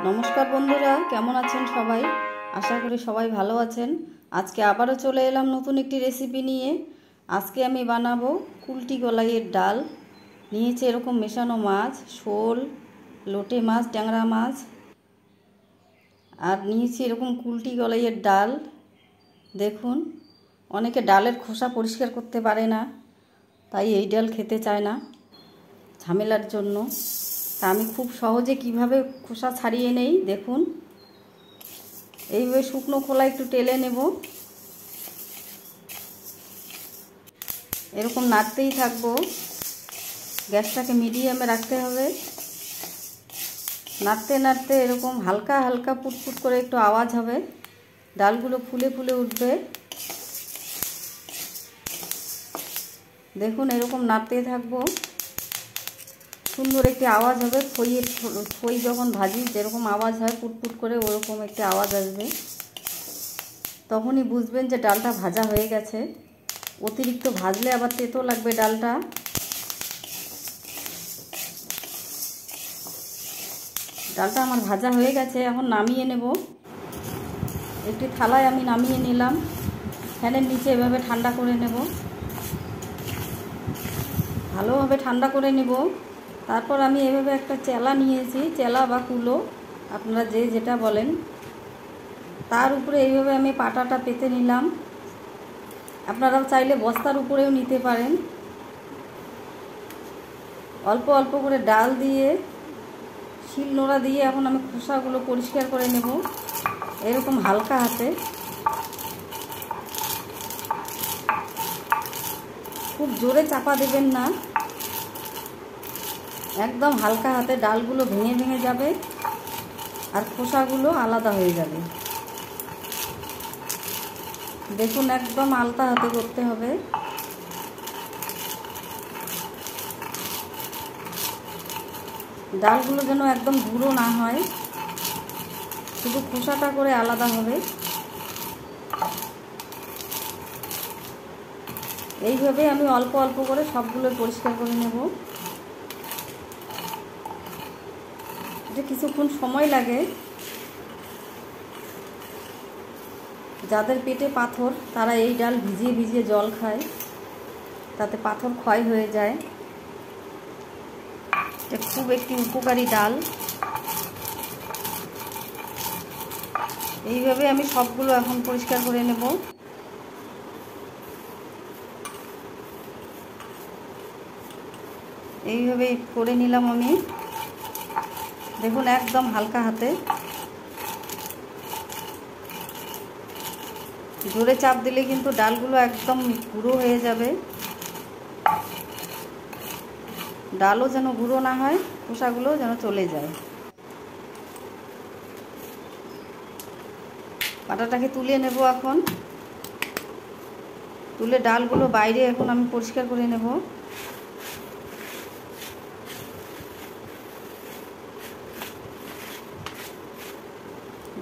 নমস্কার বন্ধুরা, কেমন আছেন সবাই? আশা করি সবাই ভালো আছেন। আজকে আবারও চলে এলাম নতুন একটি রেসিপি নিয়ে। আজকে আমি বানাবো কুলটি কলাইয়ের ডাল। নিয়েছি এরকম মেশানো মাছ, শোল, লোটে মাছ, ট্যাংরা মাছ, আর নিয়েছি এরকম কুলটি কলাইয়ের ডাল। দেখুন, অনেকে ডালের খোসা পরিষ্কার করতে পারে না, তাই এই ডাল খেতে চায় না ঝামেলার জন্য। তা আমি খুব সহজে কিভাবে খোসা ছাড়িয়ে নেই দেখুন। এইভাবে শুকনো খোলা একটু টেলে নেব, এরকম নাড়তেই থাকবো। গ্যাসটাকে মিডিয়ামে রাখতে হবে। নাড়তে নাড়তে এরকম হালকা হালকা পুটপুট করে একটু আওয়াজ হবে, ডালগুলো ফুলে ফুলে উঠবে। দেখুন, এরকম নাড়তেই থাকবো, সুন্দর একটি আওয়াজ হবে। খই যখন ভাজি যেরকম আওয়াজ হয় পুটপুট করে, ওরকম একটি আওয়াজ আসবে। তখনই বুঝবেন যে ডালটা ভাজা হয়ে গেছে। অতিরিক্ত ভাজলে আবার তেতো লাগবে ডালটা। ডালটা আমার ভাজা হয়ে গেছে, এখন নামিয়ে নেব। একটি থালায় আমি নামিয়ে নিলাম, ফ্যানের নিচে এভাবে ঠান্ডা করে নেব, ভালোভাবে ঠান্ডা করে নেব। তারপর আমি এভাবে একটা চেলা নিয়েছি, চেলা বা কুলো আপনারা যে যেটা বলেন, তার উপরে এইভাবে আমি পাটাটা পেতে নিলাম। আপনারাও চাইলে বস্তার উপরেও নিতে পারেন। অল্প অল্প করে ডাল দিয়ে, শিল নোড়া দিয়ে এখন আমি খোসাগুলো পরিষ্কার করে নেব, এরকম হালকা হাতে। খুব জোরে চাপা দেবেন না, একদম হালকা হাতে ডালগুলো ভেঙে ভেঙে যাবে আর খোসাগুলো আলাদা হয়ে যাবে। দেখুন, একদম আলতা হাতে করতে হবে। ডালগুলো যেন একদম গুঁড়ো না হয়, শুধু খোসাটা করে আলাদা হবে। এইভাবে আমি অল্প অল্প করে সবগুলো পরিষ্কার করে নেব। এটা কিছুক্ষণ সময় লাগে। যাদের পেটে পাথর তারা এই ডাল ভিজিয়ে ভিজিয়ে জল খায়, তাতে পাথর ক্ষয় হয়ে যায়। এটা খুব একটি উপকারী ডাল। এইভাবে আমি সবগুলো এখন পরিষ্কার করে নেব। এইভাবে করে নিলাম আমি। দেখুন, একদম হালকা হাতে, জোরে চাপ দিলে কিন্তু ডালগুলো একদম গুঁড়ো হয়ে যাবে। ডালও যেন গুঁড়ো না হয়, খোসাগুলো যেন চলে যায়। পাটাটাকে তুলে নেব এখন। তুলে ডালগুলো বাইরে এখন আমি পরিষ্কার করে নেব।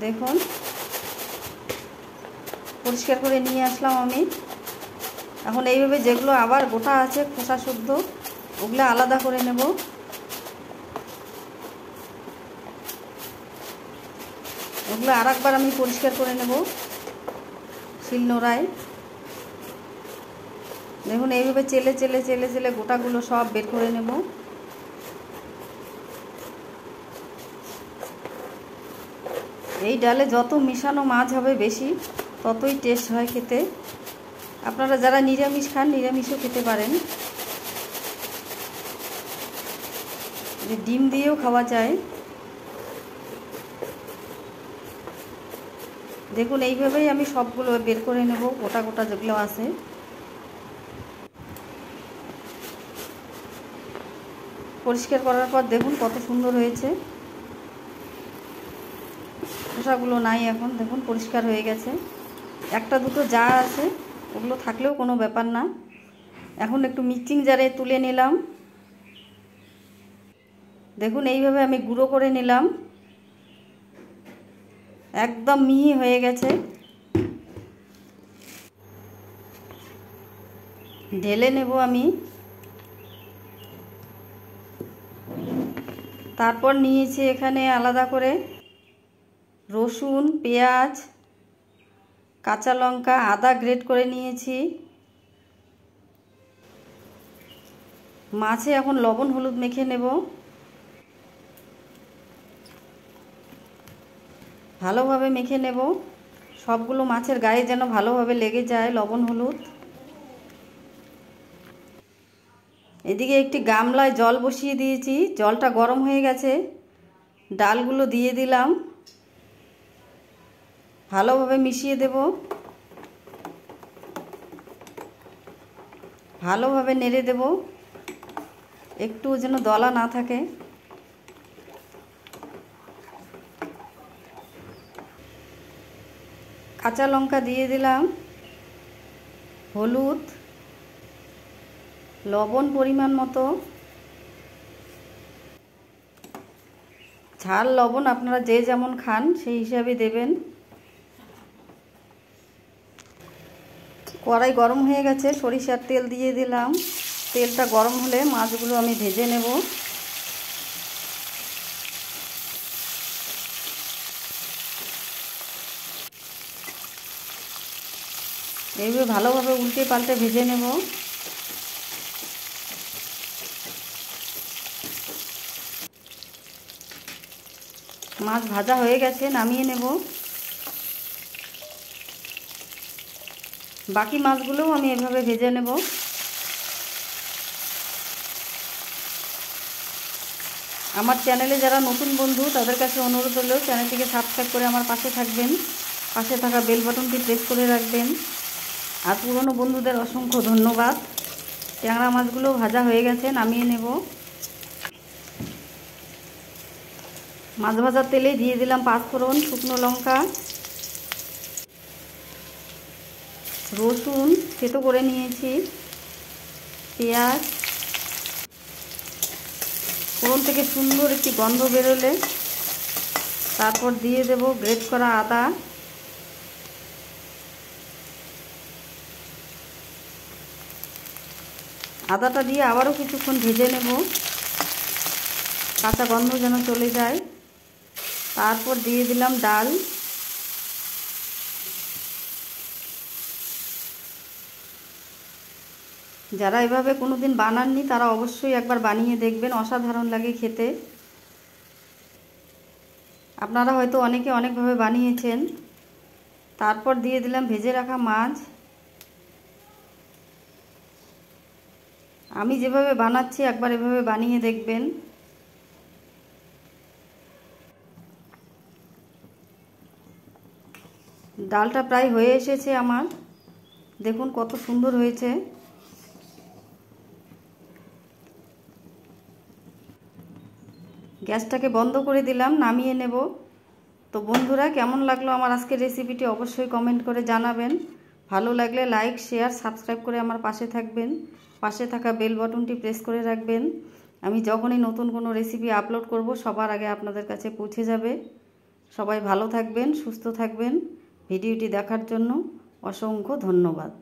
দেখুন, পরিষ্কার করে নিয়ে আসলাম আমি। এখন এইভাবে যেগুলো আবার গোটা আছে খোসা শুদ্ধ, ওগুলো আলাদা করে নেব। ওগুলো আর একবার আমি পরিষ্কার করে নেব শিল নোড়ায়। দেখুন, এইভাবে চেলে চেলে চেলে চেলে গোটাগুলো সব বের করে নেব। এই ডালে যত মিশানো মাছ হবে বেশি, ততই টেস্ট হয় খেতে। আপনারা যারা নিরামিষ খান, নিরামিষও খেতে পারেন। ডিম দিয়েও খাওয়া যায়। দেখুন, এইভাবেই আমি সবগুলো বের করে নেব, গোটা গোটা যেগুলো আছে। পরিষ্কার করার পর দেখুন কত সুন্দর হয়েছে। খোসাগুলো নাই এখন, দেখুন পরিষ্কার হয়ে গেছে। একটা দুটো যা আছে ওগুলো থাকলেও কোনো ব্যাপার না। এখন একটু মিক্সিং জারে তুলে নিলাম। দেখুন, এইভাবে আমি গুঁড়ো করে নিলাম, একদম মিহি হয়ে গেছে। ঢেলে নেব আমি। তারপর নিয়েছি এখানে আলাদা করে রসুন, পেঁয়াজ, কাঁচা লঙ্কা, আদা গ্রেট করে নিয়েছি। মাছে এখন লবণ হলুদ মেখে নেব। ভালোভাবে মেখে নেব, সবগুলো মাছের গায়ে যেন ভালোভাবে লেগে যায় লবণ হলুদ। এদিকে একটি গামলায় জল বসিয়ে দিয়েছি, জলটা গরম হয়ে গেছে। ডালগুলো দিয়ে দিলাম, ভালোভাবে মিশিয়ে দেব, ভালোভাবে নেড়ে দেব, একটু যেন দলা না থাকে। কাঁচা লঙ্কা দিয়ে দিলাম, হলুদ, লবণ পরিমাণ মতো। ঝাল লবণ আপনারা যে যেমন খান সেই হিসাবে দেবেন। কড়াই গরম হয়ে গেছে, সরিষার তেল দিয়ে দিলাম। তেলটা গরম হলে মাছগুলো আমি ভেজে নেব। এইভাবে ভালোভাবে উল্টে পাল্টে ভেজে নেব। মাছ ভাজা হয়ে গেছে, নামিয়ে নেব। বাকি মাছগুলোও আমি এভাবে ভেজে নেব। আমার চ্যানেলে যারা নতুন বন্ধু তাদের কাছে অনুরোধ হলো চ্যানেলটিকে সাবস্ক্রাইব করে আমার পাশে থাকবেন, পাশে থাকা বেল বাটনটি প্রেস করে রাখবেন। আর পুরনো বন্ধুদের অসংখ্য ধন্যবাদ। ট্যাংরা মাছগুলো ভাজা হয়ে গেছে, নামিয়ে নেব। মাছ ভাজার তেলে দিয়ে দিলাম পাঁচফোড়ন, শুকনো লঙ্কা, রসুন থেতো করে নিয়েছি, পেঁয়াজ। ফোড়ন থেকে সুন্দর একটি গন্ধ বেরোলে তারপর দিয়ে দেব গ্রেট করা আদা। আদাটা দিয়ে আবারও কিছুক্ষণ ভেজে নেব, কাঁচা গন্ধ যেন চলে যায়। তারপর দিয়ে দিলাম ডাল। যারা এভাবে কোনোদিন বানাননি তারা অবশ্যই একবার বানিয়ে দেখবেন, অসাধারণ লাগে খেতে। আপনারা হয়তো অনেকে অনেকভাবে বানিয়েছেন। তারপর দিয়ে দিলাম ভেজে রাখা মাছ। আমি যেভাবে বানাচ্ছি একবার এভাবে বানিয়ে দেখবেন। ডালটা প্রায় হয়ে এসেছে আমার, দেখুন কত সুন্দর হয়েছে। গ্যাসটাকে বন্ধ করে দিলাম, নামিয়ে নেব। তো বন্ধুরা, কেমন লাগলো আমার আজকের রেসিপিটি অবশ্যই কমেন্ট করে জানাবেন। ভালো লাগলে লাইক, শেয়ার, সাবস্ক্রাইব করে আমার পাশে থাকবেন। পাশে থাকা বেল বাটনটি প্রেস করে রাখবেন। আমি যখনই নতুন কোনো রেসিপি আপলোড করব সবার আগে আপনাদের কাছে পৌঁছে যাবে। সবাই ভালো থাকবেন, সুস্থ থাকবেন। ভিডিওটি দেখার জন্য অসংখ্য ধন্যবাদ।